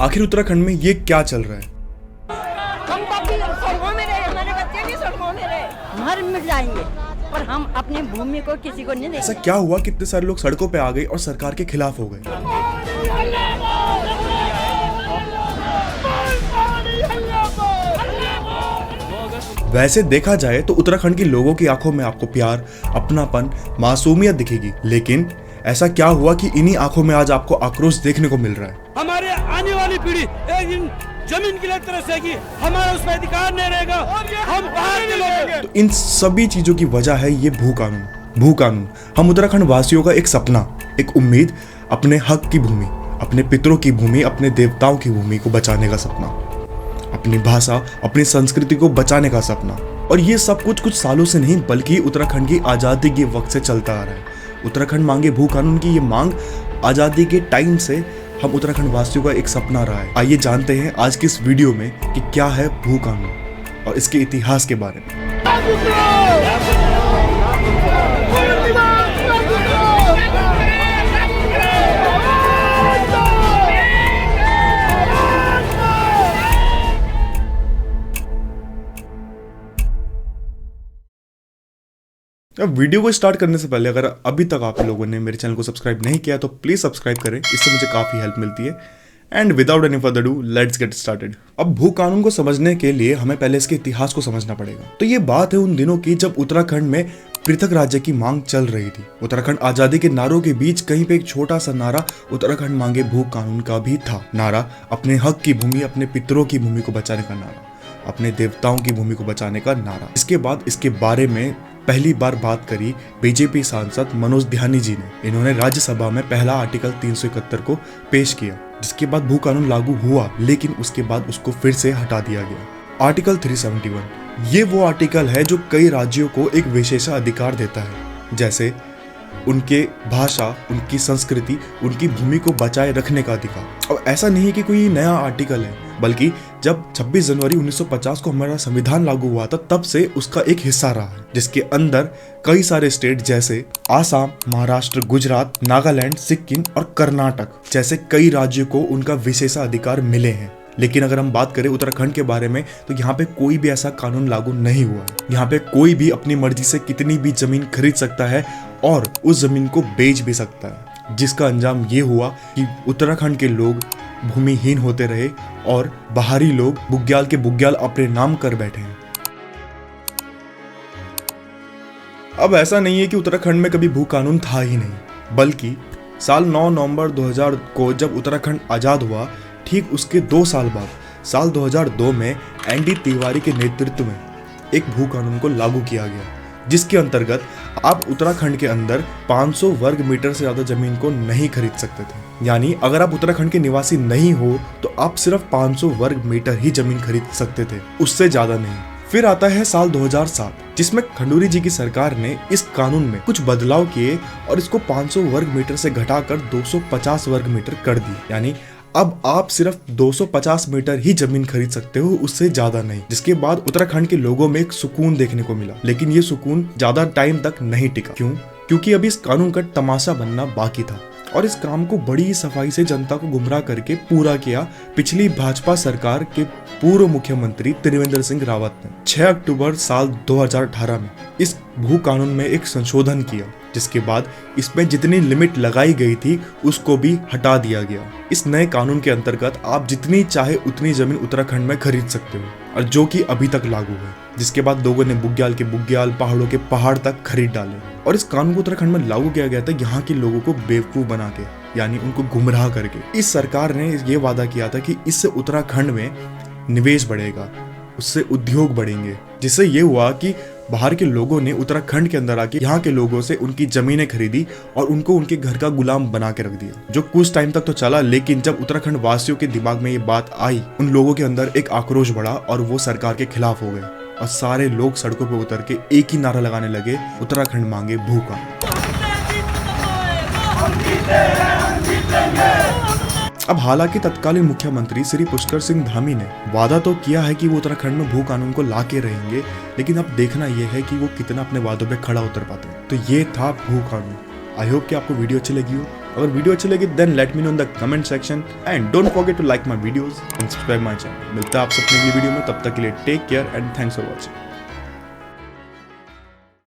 आखिर उत्तराखंड में ये क्या चल रहा है? हम सड़कों में रहे, हमारे बच्चे भी सड़कों में रहे, मर मिट जाएंगे, पर हम अपनी भूमि को किसी को नहीं देंगे। ऐसा क्या हुआ कि इतने सारे लोग सड़कों पे आ गए और सरकार के खिलाफ हो गए? वैसे देखा जाए तो उत्तराखंड के लोगों की आंखों में आपको प्यार, अपनापन, मासूमियत दिखेगी, लेकिन ऐसा क्या हुआ कि इन्हीं आंखों में आज आपको आक्रोश देखने को मिल रहा है? हमारे आने वाली पीढ़ी एक दिन जमीन के लिए तरसेगी, हमारा उसमें अधिकार नहीं रहेगा, हम बाहर निकलेंगे। तो इन सभी चीजों की वजह है ये भू कानून। हम उत्तराखंड वासियों का एक सपना, एक उम्मीद, अपने हक की भूमि, अपने पितरों की भूमि, अपने देवताओं की भूमि को बचाने का सपना, अपनी भाषा, अपनी संस्कृति को बचाने का सपना। और ये सब कुछ सालों से नहीं बल्कि उत्तराखंड की आज़ादी के वक्त से चलता आ रहा है। उत्तराखंड मांगे भू कानून की ये मांग आज़ादी के टाइम से हम उत्तराखंड वासियों का एक सपना रहा है। आइए जानते हैं आज की इस वीडियो में कि क्या है भू कानून और इसके इतिहास के बारे में। अब वीडियो को स्टार्ट करने से पहले अगर अभी तक आप लोगों ने मेरे चैनल को सब्सक्राइब नहीं किया तो प्लीज सब्सक्राइब करें, इससे मुझे काफी हेल्प मिलती है। And without any further do let's get started. अब भू कानून को समझने के लिए हमें पहले इसके इतिहास को समझना पड़ेगा। तो ये बात है उन दिनों की जब उत्तराखंड में पृथक राज्य की मांग चल रही थी। उत्तराखंड आजादी के नारों के बीच कहीं पे एक छोटा सा नारा उत्तराखंड मांगे भू कानून का भी था। नारा अपने हक की भूमि, अपने पितरों की भूमि को बचाने का नारा, अपने देवताओं की भूमि को बचाने का नारा। इसके बाद इसके बारे में पहली बार बात करी बीजेपी सांसद मनोज ध्यानी जी ने। इन्होंने राज्यसभा में पहला आर्टिकल 371 को पेश किया, जिसके बाद भू कानून लागू हुआ, लेकिन उसके बाद उसको फिर से हटा दिया गया। आर्टिकल 371 ये वो आर्टिकल है जो कई राज्यों को एक विशेषाधिकार देता है, जैसे उनके भाषा, उनकी संस्कृति, उनकी भूमि को बचाए रखने का अधिकार। और ऐसा नहीं है कि कोई नया आर्टिकल है, बल्कि जब 26 जनवरी 1950 को हमारा संविधान लागू हुआ था तब से उसका एक हिस्सा रहा है, जिसके अंदर कई सारे स्टेट जैसे आसाम, महाराष्ट्र, गुजरात, नागालैंड, सिक्किम और कर्नाटक जैसे कई राज्यों को उनका विशेषाधिकार मिले हैं। लेकिन अगर हम बात करें उत्तराखंड के बारे में तो यहाँ पे कोई भी ऐसा कानून लागू नहीं हुआ है। यहाँ पे कोई भी अपनी मर्जी से कितनी भी जमीन खरीद सकता है और उस जमीन को बेच भी सकता है, जिसका अंजाम ये हुआ कि उत्तराखंड के लोग भूमिहीन होते रहे और बाहरी लोग बुग्याल के बुग्याल अपने नाम कर बैठे हैं। अब ऐसा नहीं है कि उत्तराखंड में कभी भू कानून था ही नहीं, बल्कि साल 9 नवंबर 2000 को जब उत्तराखंड आजाद हुआ, ठीक उसके 2 साल बाद साल 2002 में एनडी तिवारी के नेतृत्व में एक भू कानून को लागू किया गया, जिसके अंतर्गत आप उत्तराखंड के अंदर 500 वर्ग मीटर से ज्यादा जमीन को नहीं खरीद सकते थे। यानी अगर आप उत्तराखंड के निवासी नहीं हो तो आप सिर्फ 500 वर्ग मीटर ही जमीन खरीद सकते थे, उससे ज्यादा नहीं। फिर आता है साल 2007, जिसमें खंडूरी जी की सरकार ने इस कानून में कुछ बदलाव किए और इसको 500 वर्ग मीटर से घटाकर 250 वर्ग मीटर कर दी। यानी अब आप सिर्फ 250 मीटर ही जमीन खरीद सकते हो, उससे ज्यादा नहीं। जिसके बाद उत्तराखंड के लोगों में एक सुकून देखने को मिला, लेकिन ये सुकून ज्यादा टाइम तक नहीं टिका। क्यों? क्योंकि अभी इस कानून का तमाशा बनना बाकी था और इस काम को बड़ी सफाई से जनता को गुमराह करके पूरा किया पिछली भाजपा सरकार के पूर्व मुख्यमंत्री त्रिवेंद्र सिंह रावत ने। 6 अक्टूबर साल 2018 में इस भू कानून में एक संशोधन किया, जिसके बाद इसमें जितनी लिमिट लगाई गई थी उसको भी हटा दिया गया। इस नए कानून के अंतर्गत आप जितनी चाहे उतनी जमीन उत्तराखंड में खरीद सकते हो, और जो कि अभी तक लागू है। जिसके बाद लोगों ने बुग्याल के बुग्याल, पहाड़ों के पहाड़ तक खरीद डाले और इस कानून को उत्तराखंड में लागू किया गया था यहाँ के लोगों को बेवकूफ बना के, यानी उनको गुमराह करके। इस सरकार ने ये वादा किया था कि इससे उत्तराखंड में निवेश बढ़ेगा, उससे उद्योग बढ़ेंगे, जिससे ये हुआ कि बाहर के लोगों ने उत्तराखंड के अंदर आके यहाँ के लोगों से उनकी जमीनें खरीदी और उनको उनके घर का गुलाम बना के रख दिया, जो कुछ टाइम तक तो चला। लेकिन जब उत्तराखंड वासियों के दिमाग में ये बात आई, उन लोगों के अंदर एक आक्रोश बढ़ा और वो सरकार के खिलाफ हो गए और सारे लोग सड़कों पर उतर के एक ही नारा लगाने लगे, उत्तराखंड मांगे भू कानून। अब हालांकि तत्कालीन मुख्यमंत्री श्री पुष्कर सिंह धामी ने वादा तो किया है कि वो उत्तराखंड में भू कानून को ला के रहेंगे, लेकिन अब देखना यह है कि वो कितना अपने वादों पे खड़ा उतर पाते हैं। तो ये था भू कानून। आई होप कि आपको वीडियो अच्छी लगी हो। अगर वीडियो अच्छी लगी then let me know in the comment section and don't forget to like my videos and subscribe my channel. मिलता है आपसे अपनी अगली वीडियो में, तब तक के लिए take care and thanks for watching.